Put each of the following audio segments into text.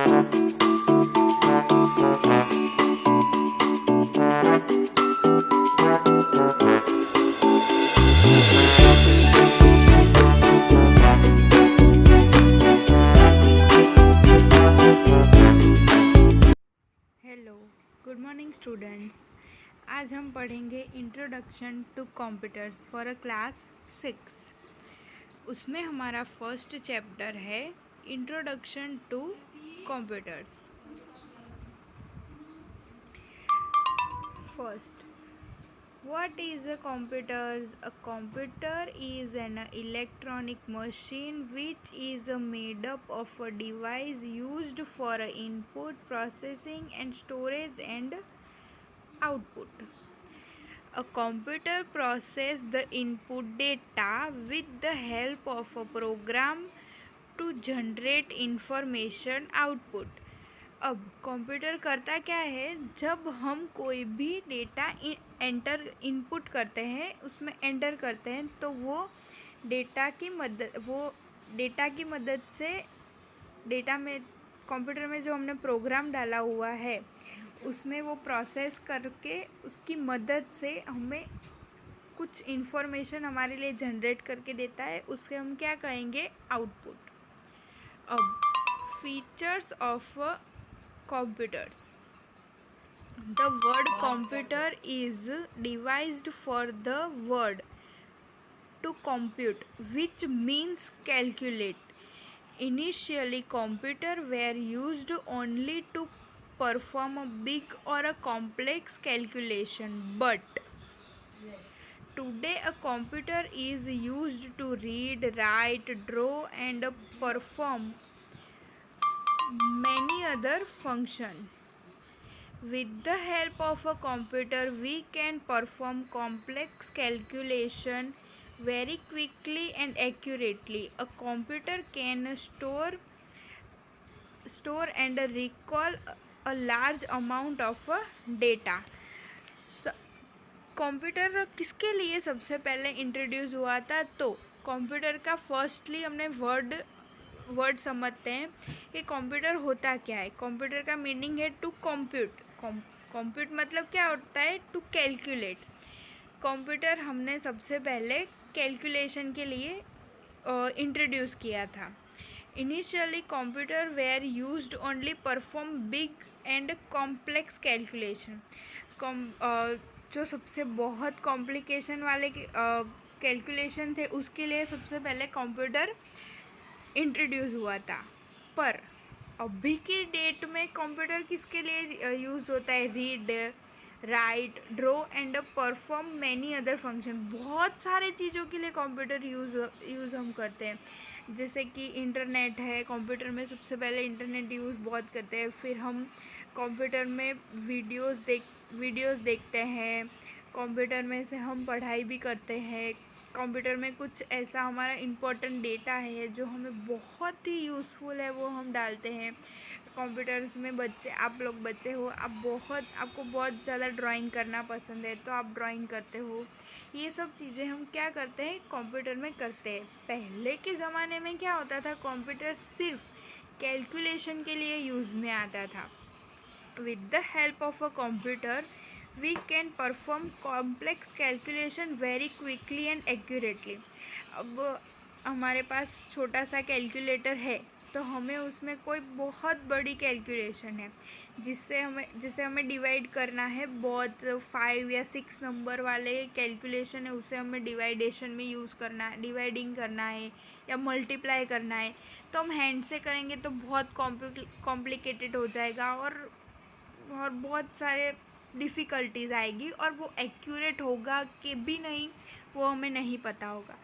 Hello, good morning students. आज हम पढ़ेंगे introduction to computers for a class 6। उसमें हमारा फर्स्ट चैप्टर है introduction to computers. First, what is a computer? A computer is an electronic machine which is made up of a device used for input, processing and storage and output. A computer processes the input data with the help of a program to generate information output. अब computer करता क्या है, जब हम कोई भी data input करते हैं, उसमें एंटर करते हैं, तो वो डेटा की मदद से डेटा में कंप्यूटर में जो हमने प्रोग्राम डाला हुआ है उसमें वो प्रोसेस करके उसकी मदद से हमें कुछ इन्फॉर्मेशन हमारे लिए जनरेट करके देता है। उसके हम क्या कहेंगे, आउटपुट। अब features of computers. The word computer is devised for the word to compute, which means calculate. Initially, computers were used only to perform a big or a complex calculation, but today a computer is used to read, write, draw and perform many other functions. With the help of a computer, we can perform complex calculation very quickly and accurately. A computer can store and recall a large amount of data. Computer किसके लिए सबसे पहले introduce हुआ था? तो computer का firstly हमने word समझते हैं कि कंप्यूटर होता क्या है। कंप्यूटर का मीनिंग है टू कंप्यूट। कंप्यूट मतलब क्या होता है? To calculate. कंप्यूटर हमने सबसे पहले कैलकुलेशन के लिए इंट्रोड्यूस किया था। Initially computer were used only perform big and complex calculation. जो सबसे बहुत कॉम्प्लिकेशन वाले कैलकुलेशन थे उसके लिए सबसे पहले कंप्यूटर इंट्रोड्यूस हुआ था। पर अभी की डेट में कंप्यूटर किसके लिए यूज़ होता है? Read, right, draw and perform many other function. बहुत सारे चीज़ों के लिए कंप्यूटर यूज़ हम करते हैं। जैसे कि इंटरनेट है, कंप्यूटर में सबसे पहले इंटरनेट यूज़ बहुत करते हैं। फिर हम कंप्यूटर में वीडियोस देखते हैं। कंप्यूटर में से हम पढ़ाई भी करते हैं। कंप्यूटर में कुछ ऐसा हमारा इम्पोर्टेंट डेटा है जो हमें बहुत ही यूज़फुल है, वो हम डालते हैं। कंप्यूटर्स में आप लोग बच्चे हो, आपको बहुत ज़्यादा ड्राइंग करना पसंद है, तो आप ड्राइंग करते हो। ये सब चीज़ें हम क्या करते हैं, कंप्यूटर में करते हैं। पहले के ज़माने में क्या होता था, कंप्यूटर सिर्फ कैलकुलेशन के लिए यूज़ में आता था। With the help of a computer we can perform complex calculation very quickly and accurately. अब हमारे पास छोटा सा कैलकुलेटर है, तो हमें उसमें कोई बहुत बड़ी कैलकुलेशन है जिसे हमें डिवाइड करना है, बहुत 5 या 6 नंबर वाले कैलकुलेशन है, उसे हमें डिवाइडेशन में यूज़ करना है, डिवाइडिंग करना है या मल्टीप्लाई करना है, तो हम हैंड से करेंगे तो बहुत कॉम्प्लिकेटेड हो जाएगा और बहुत सारे डिफ़िकल्टीज़ आएगी और वो एक्यूरेट होगा कि भी नहीं, वो हमें नहीं पता होगा।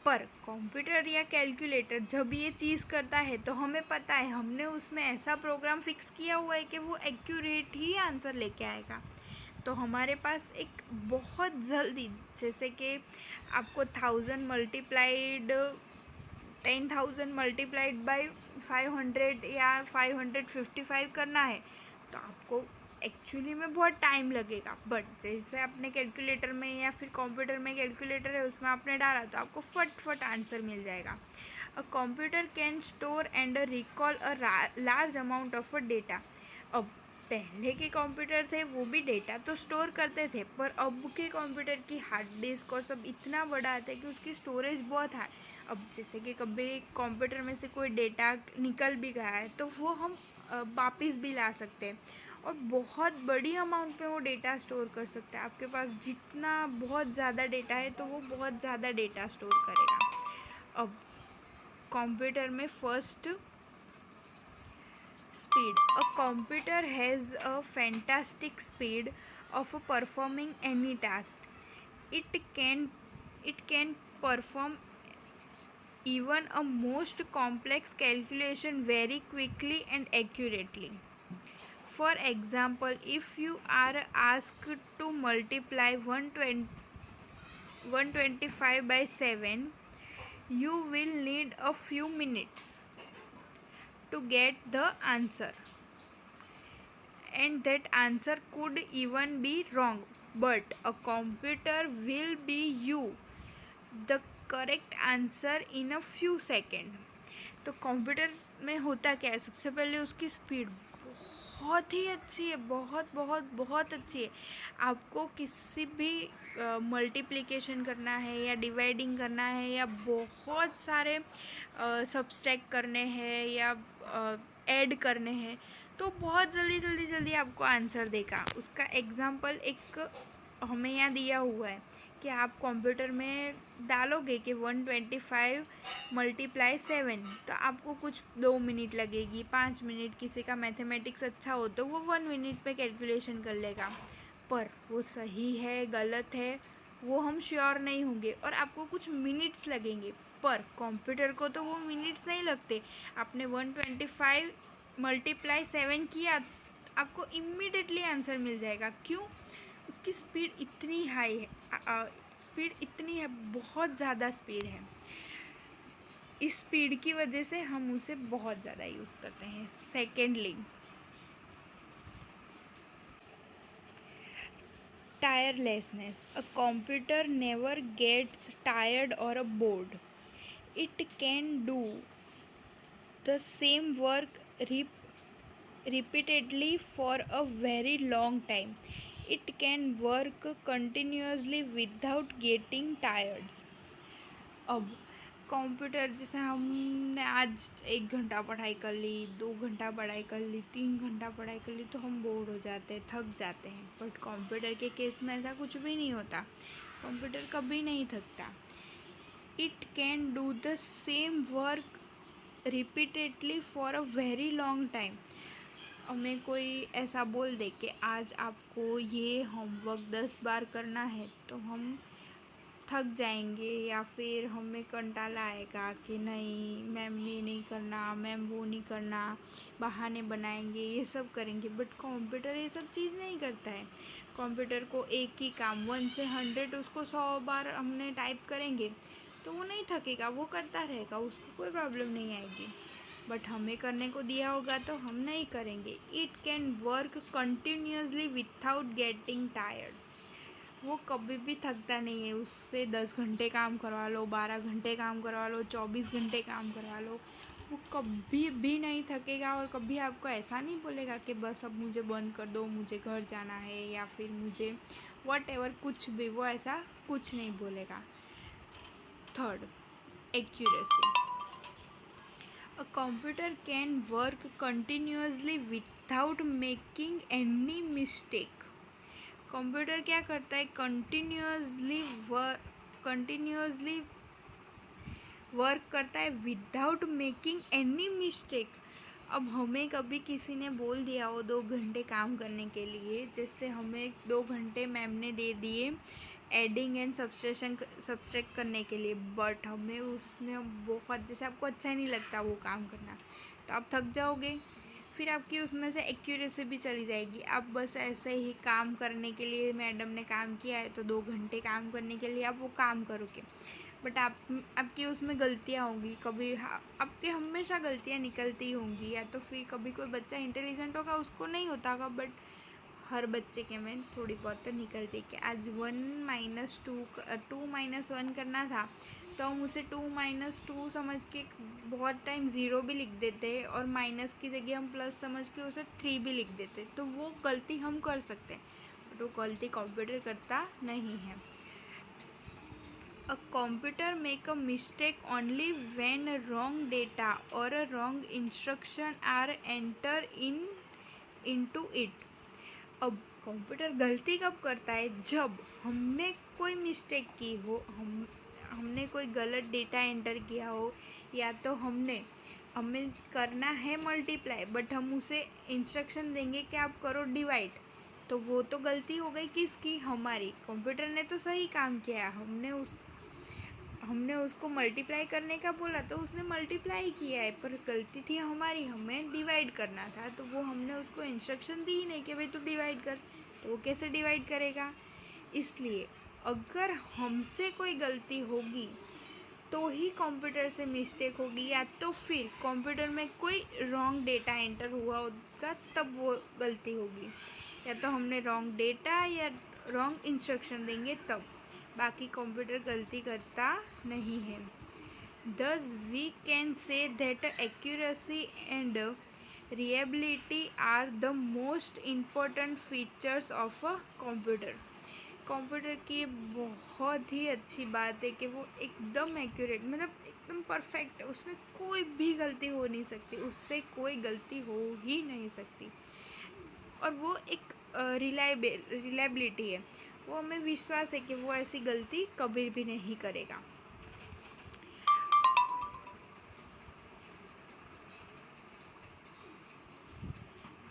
पर कंप्यूटर या कैलकुलेटर जब ये चीज़ करता है तो हमें पता है, हमने उसमें ऐसा प्रोग्राम फिक्स किया हुआ है कि वो एक्यूरेट ही आंसर लेके आएगा। तो हमारे पास एक बहुत जल्दी, जैसे कि आपको 1000 मल्टीप्लाइड 10,000 मल्टीप्लाइड बाई 500 या 555 करना है, तो आपको एक्चुअली में बहुत टाइम लगेगा। बट जैसे आपने कैलकुलेटर में या फिर कंप्यूटर में कैलकुलेटर है उसमें आपने डाला तो आपको फट आंसर मिल जाएगा। A computer can store and recall a large amount of data. अब पहले के कंप्यूटर थे वो भी डेटा तो स्टोर करते थे, पर अब के कंप्यूटर की हार्ड डिस्क और सब इतना बड़ा आता है कि उसकी स्टोरेज बहुत है। अब जैसे कि कभी कंप्यूटर में से कोई डेटा निकल भी गया है तो वो हम वापस भी ला सकते हैं, और बहुत बड़ी अमाउंट पे वो डेटा स्टोर कर सकते हैं। आपके पास जितना बहुत ज़्यादा डेटा है तो वो बहुत ज़्यादा डेटा स्टोर करेगा। अब कंप्यूटर में first speed. A computer has a fantastic speed of performing any task. It can perform even a most complex calculation very quickly and accurately. For example, if you are asked to multiply 125 by 7, you will need a few minutes to get the answer, and that answer could even be wrong, but a computer will be you the correct answer in a few second. तो computer में होता क्या है, सबसे पहले उसकी speed बहुत ही अच्छी है, बहुत बहुत बहुत अच्छी है। आपको किसी भी मल्टीप्लिकेशन करना है या डिवाइडिंग करना है या बहुत सारे सब्सट्रैक्ट करने हैं या ऐड करने हैं तो बहुत जल्दी जल्दी जल्दी आपको आंसर देगा। उसका एग्जांपल एक हमें यहाँ दिया हुआ है कि आप कंप्यूटर में डालोगे कि 125 मल्टीप्लाई 7, तो आपको कुछ 2 मिनट लगेगी, 5 मिनट। किसी का मैथमेटिक्स अच्छा हो तो वो 1 मिनट में कैलकुलेशन कर लेगा, पर वो सही है गलत है वो हम श्योर नहीं होंगे और आपको कुछ मिनट्स लगेंगे। पर कंप्यूटर को तो वो मिनट्स नहीं लगते। आपने 125 मल्टीप्लाई 7 किया, आपको इमीडिएटली आंसर मिल जाएगा। क्यों? उसकी स्पीड इतनी हाई है, स्पीड इतनी है, बहुत ज़्यादा स्पीड है। इस स्पीड की वजह से हम उसे बहुत ज़्यादा यूज़ करते हैं। Secondly, tirelessness. A computer never gets tired or bored. It can do the same work repeatedly for a very long time. It can work continuously without getting tired. अब कंप्यूटर जैसे हमने आज 1 घंटा पढ़ाई कर ली, 2 घंटा पढ़ाई कर ली, 3 घंटा पढ़ाई कर ली तो हम बोर हो जाते हैं, थक जाते हैं। बट कंप्यूटर के केस में ऐसा कुछ भी नहीं होता, कंप्यूटर कभी नहीं थकता। It can do the same work repeatedly for a very long time. हमें कोई ऐसा बोल दे कि आज आपको ये होमवर्क 10 बार करना है तो हम थक जाएंगे या फिर हमें कंटाला आएगा कि नहीं मैम ये नहीं करना, मैम वो नहीं करना, बहाने बनाएंगे, ये सब करेंगे। बट कंप्यूटर ये सब चीज़ नहीं करता है। कंप्यूटर को एक ही काम 1 से 100 उसको 100 बार हमने टाइप करेंगे तो वो नहीं थकेगा, वो करता रहेगा, उसको कोई प्रॉब्लम नहीं आएगी। बट हमें करने को दिया होगा तो हम नहीं करेंगे। It can work continuously without getting tired. वो कभी भी थकता नहीं है। उससे 10 घंटे काम करवा लो, 12 घंटे काम करवा लो, 24 घंटे काम करवा लो, वो कभी भी नहीं थकेगा। और कभी आपको ऐसा नहीं बोलेगा कि बस अब मुझे बंद कर दो, मुझे घर जाना है या फिर मुझे व्हाटएवर, कुछ भी वो ऐसा कुछ नहीं बोलेगा। Third, accuracy. A computer can work continuously without making any mistake. Computer क्या करता है, कंटिन्यूसली वर्क करता है विदाउट मेकिंग एनी मिस्टेक। अब हमें कभी किसी ने बोल दिया हो 2 घंटे काम करने के लिए, जैसे हमें 2 घंटे मैम ने दे दिए एडिंग एंड सब्सट्रैक्ट करने के लिए, बट हमें उसमें बहुत, जैसे आपको अच्छा ही नहीं लगता वो काम करना तो आप थक जाओगे, फिर आपकी उसमें से एक्यूरेसी भी चली जाएगी। आप बस ऐसे ही काम करने के लिए, मैडम ने काम किया है तो 2 घंटे काम करने के लिए आप वो काम करोगे, बट आपकी उसमें गलतियाँ होंगी, कभी आपके हमेशा गलतियाँ निकलती होंगी। या तो फिर कभी कोई बच्चा इंटेलिजेंट होगा उसको नहीं होता होगा, बट हर बच्चे के में थोड़ी बहुत तो निकलती है कि आज 1 - 2 2 - 1 करना था तो हम उसे 2 - 2 समझ के बहुत टाइम 0 भी लिख देते हैं, और माइनस की जगह हम प्लस समझ के उसे 3 भी लिख देते हैं। तो वो गलती हम कर सकते हैं, बट वो गलती कंप्यूटर करता नहीं है। A computer make a mistake only when wrong data or a wrong instruction are entered into it. अब कंप्यूटर गलती कब करता है? जब हमने कोई मिस्टेक की हो, हमने कोई गलत डेटा एंटर किया हो, या तो हमें करना है मल्टीप्लाई, बट हम उसे इंस्ट्रक्शन देंगे कि आप करो डिवाइड, तो वो तो गलती हो गई किसकी? हमारी। कंप्यूटर ने तो सही काम किया, हमने उसको मल्टीप्लाई करने का बोला तो उसने मल्टीप्लाई किया है, पर गलती थी हमारी, हमें डिवाइड करना था। तो वो हमने उसको इंस्ट्रक्शन दी ही नहीं कि भाई तू डिवाइड कर, तो वो कैसे डिवाइड करेगा? इसलिए अगर हमसे कोई गलती होगी तो ही कंप्यूटर से मिस्टेक होगी, या तो फिर कंप्यूटर में कोई रॉन्ग डेटा एंटर हुआ होगा तब वो गलती होगी, या तो हमने रॉन्ग डेटा या रॉन्ग इंस्ट्रक्शन देंगे तब। बाकी कंप्यूटर गलती करता नहीं है। Thus we can say that accuracy and reliability are the most important features of a computer. Computer की बहुत ही अच्छी बात है कि वो एकदम एक्यूरेट, मतलब एकदम परफेक्ट है, उसमें कोई भी गलती हो नहीं सकती, उससे कोई गलती हो ही नहीं सकती। और वो एक रिलायबिलिटी है, वो हमें विश्वास है कि वो ऐसी गलती कभी भी नहीं करेगा।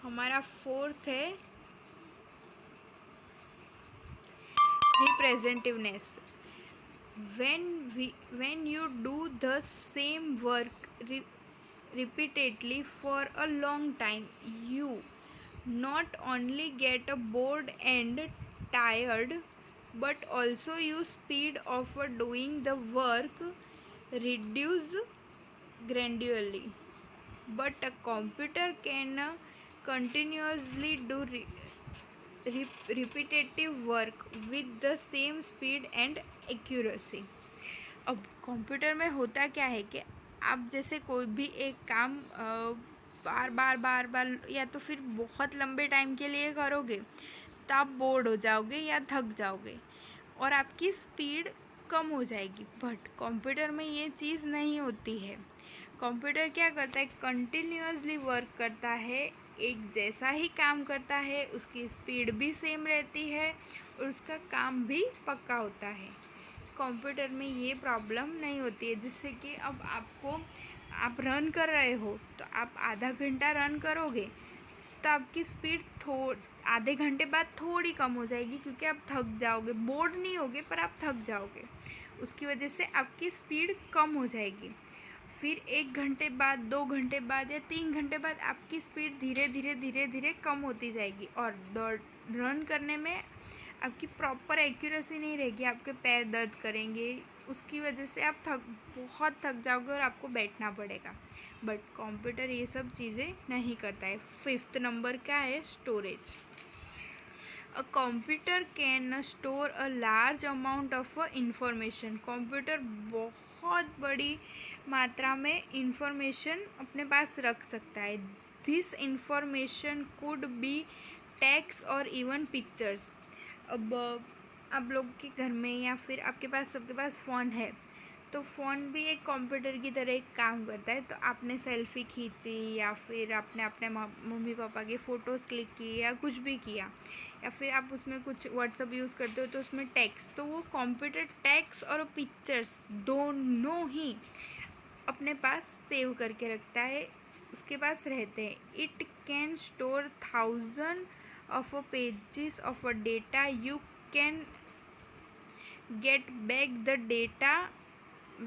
हमारा 4th है रिप्रेजेंटिवनेस। when you do the same work repeatedly for a long time, you not only get bored and tired, but also your speed of doing the work reduce gradually. But a computer can continuously do repetitive work with the same speed and accuracy. अब computer में होता क्या है कि आप जैसे कोई भी एक काम बार बार बार बार या तो फिर बहुत लंबे टाइम के लिए करोगे तो आप बोर्ड हो जाओगे या थक जाओगे और आपकी स्पीड कम हो जाएगी। बट कंप्यूटर में ये चीज़ नहीं होती है। कंप्यूटर क्या करता है? कंटिन्यूअसली वर्क करता है, एक जैसा ही काम करता है, उसकी स्पीड भी सेम रहती है और उसका काम भी पक्का होता है। कंप्यूटर में ये प्रॉब्लम नहीं होती है, जिससे कि अब आप रन कर रहे हो तो आप आधा घंटा रन करोगे तो आपकी स्पीड आधे घंटे बाद थोड़ी कम हो जाएगी, क्योंकि आप थक जाओगे, बोर्ड नहीं होगे पर आप थक जाओगे, उसकी वजह से आपकी स्पीड कम हो जाएगी। फिर 1 घंटे बाद, 2 घंटे बाद या 3 घंटे बाद आपकी स्पीड धीरे धीरे धीरे धीरे कम होती जाएगी और रन करने में आपकी प्रॉपर एक्यूरेसी नहीं रहेगी, आपके पैर दर्द करेंगे, उसकी वजह से आप बहुत थक जाओगे और आपको बैठना पड़ेगा। बट कंप्यूटर ये सब चीज़ें नहीं करता है। 5th नंबर क्या है? Storage. A computer can store a large amount of information. Computer बहुत बड़ी मात्रा में इंफॉर्मेशन अपने पास रख सकता है। This information could be text और इवन पिक्चर्स। अब आप लोग के घर में या फिर आपके पास, सबके पास फ़ोन है, तो फ़ोन भी एक कंप्यूटर की तरह एक काम करता है। तो आपने सेल्फ़ी खींची या फिर आपने अपने मम्मी पापा की फ़ोटोज़ क्लिक की या कुछ भी किया, या फिर आप उसमें कुछ व्हाट्सअप यूज़ करते हो तो उसमें टेक्स्ट, तो वो कंप्यूटर टेक्स्ट और पिक्चर्स दोनों ही अपने पास सेव करके रखता है, उसके पास रहते हैं। It can store 1000 of pages of data. You can get back the data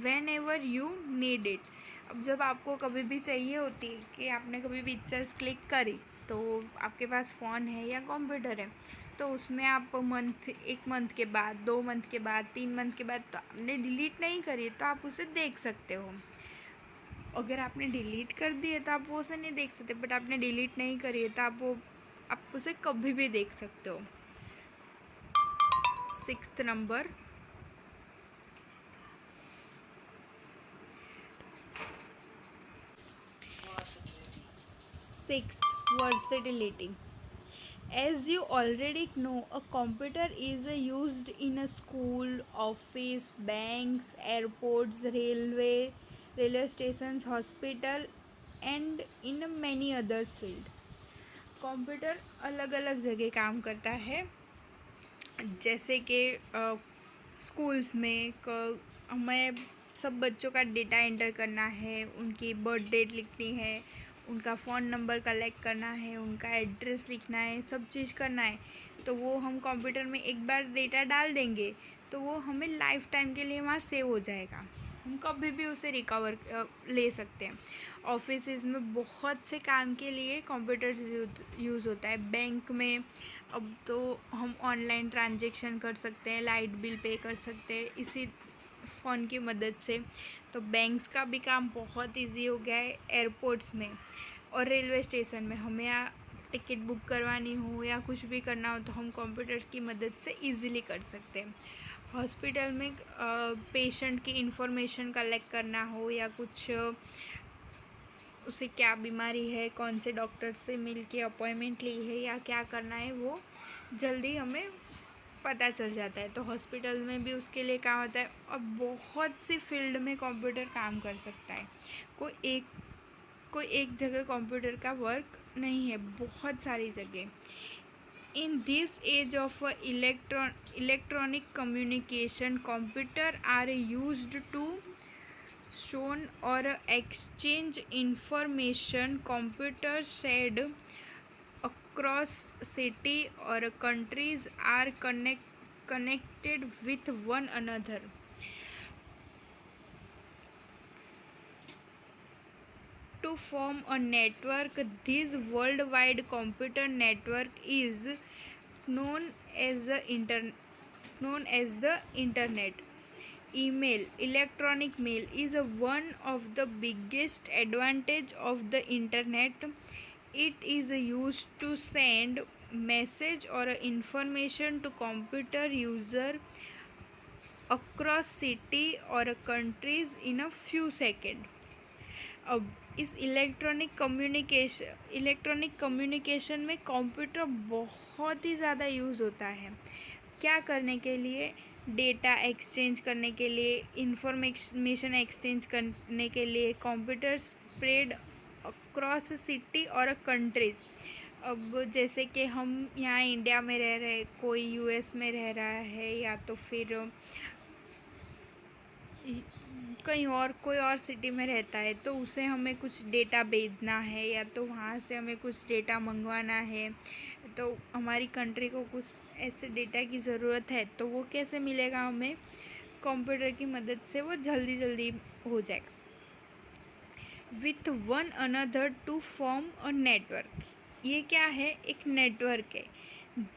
whenever you need it. अब जब आपको कभी भी चाहिए होती है कि आपने कभी पिक्चर्स क्लिक करी, तो आपके पास फ़ोन है या कंप्यूटर है, तो उसमें आप 1 मंथ के बाद, 2 मंथ के बाद, 3 मंथ के बाद, तो आपने डिलीट नहीं करी तो आप उसे देख सकते हो। अगर आपने डिलीट कर दिए तो आप वो उसे नहीं देख सकते, बट आपने डिलीट नहीं करी है तो आप उसे कभी भी देख सकते हो। 6th number, 6. Versatility. As you already know, a computer is used in a school, office, banks, airports, railway stations, hospital, and in many others field. Computer अलग अलग जगह काम करता है, जैसे कि स्कूल्स में हमें सब बच्चों का डेटा एंटर करना है, उनकी बर्थ डेट लिखनी है, उनका फ़ोन नंबर कलेक्ट करना है, उनका एड्रेस लिखना है, सब चीज़ करना है। तो वो हम कंप्यूटर में एक बार डेटा डाल देंगे तो वो हमें लाइफ टाइम के लिए वहाँ सेव हो जाएगा, हम कभी भी उसे रिकवर ले सकते हैं। ऑफिस में बहुत से काम के लिए कंप्यूटर यूज़ होता है। बैंक में अब तो हम ऑनलाइन ट्रांजैक्शन कर सकते हैं, लाइट बिल पे कर सकते हैं इसी फ़ोन की मदद से। तो बैंक्स का भी काम बहुत इजी हो गया है। एयरपोर्ट्स में और रेलवे स्टेशन में हमें यहाँ टिकट बुक करवानी हो या कुछ भी करना हो तो हम कंप्यूटर की मदद से इजीली कर सकते हैं। हॉस्पिटल में पेशेंट की इंफॉर्मेशन कलेक्ट करना हो या कुछ उसे क्या बीमारी है, कौन से डॉक्टर से मिल के अपॉइंटमेंट ली है या क्या करना है, वो जल्दी हमें पता चल जाता है। तो हॉस्पिटल में भी उसके लिए काम होता है और बहुत सी फील्ड में कंप्यूटर काम कर सकता है। कोई एक जगह कंप्यूटर का वर्क नहीं है, बहुत सारी जगह। In this age of electronic communication, computers are used to store or exchange information. Computers shared across city or countries are connected with one another. To form a network, this worldwide computer network is known as the internet. Electronic mail is one of the biggest advantage of the internet. It is used to send message or information to computer user across city or countries in a few seconds. अब इस electronic communication में computer बहुत ही ज़्यादा use होता है। क्या करने के लिए? डेटा एक्सचेंज करने के लिए, इंफॉर्मेशन एक्सचेंज करने के लिए। कंप्यूटर स्प्रेड अक्रॉस सिटी और कंट्रीज़। अब जैसे कि हम यहाँ इंडिया में रह रहे, कोई यूएस में रह रहा है या तो फिर कहीं और कोई और सिटी में रहता है, तो उसे हमें कुछ डेटा भेजना है या तो वहाँ से हमें कुछ डेटा मंगवाना है, तो हमारी कंट्री को कुछ ऐसे डेटा की ज़रूरत है, तो वो कैसे मिलेगा हमें? कंप्यूटर की मदद से वो जल्दी हो जाएगा। With one another to form a network. ये क्या है? एक नेटवर्क है।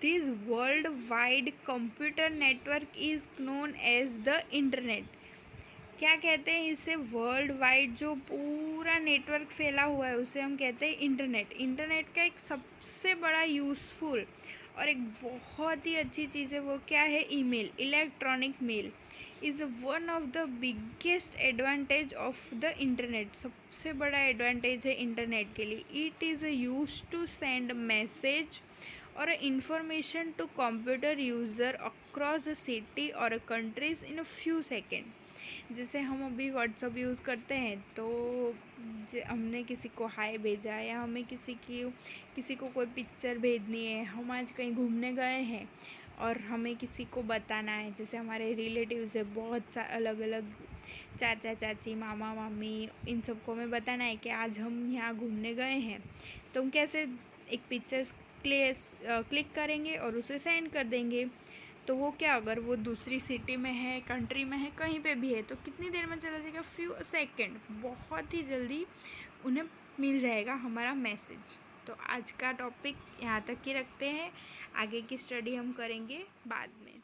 This world wide computer network is known as the internet. क्या कहते हैं इसे? वर्ल्ड वाइड जो पूरा नेटवर्क फैला हुआ है उसे हम कहते हैं इंटरनेट। इंटरनेट का एक सबसे बड़ा यूज़फुल और एक बहुत ही अच्छी चीज़ है, वो क्या है? Email. Electronic mail is one of the biggest advantage of the internet. सबसे बड़ा एडवांटेज है इंटरनेट के लिए। It is use to send message और information to computer user across city और कंट्रीज इन फ्यू सेकेंड। जैसे हम अभी व्हाट्सअप यूज़ करते हैं, तो हमने किसी को हाय भेजा या हमें किसी को कोई पिक्चर भेजनी है, हम आज कहीं घूमने गए हैं और हमें किसी को बताना है, जैसे हमारे रिलेटिव्स है बहुत अलग अलग, चाचा चाची, मामा मामी, इन सबको हमें बताना है कि आज हम यहाँ घूमने गए हैं, तो हम कैसे एक पिक्चर्स क्लिक करेंगे और उसे सेंड कर देंगे। तो वो क्या, अगर वो दूसरी सिटी में है, कंट्री में है, कहीं पे भी है, तो कितनी देर में चला जाएगा? फ्यू सेकंड, बहुत ही जल्दी उन्हें मिल जाएगा हमारा मैसेज। तो आज का टॉपिक यहाँ तक ही रखते हैं, आगे की स्टडी हम करेंगे बाद में।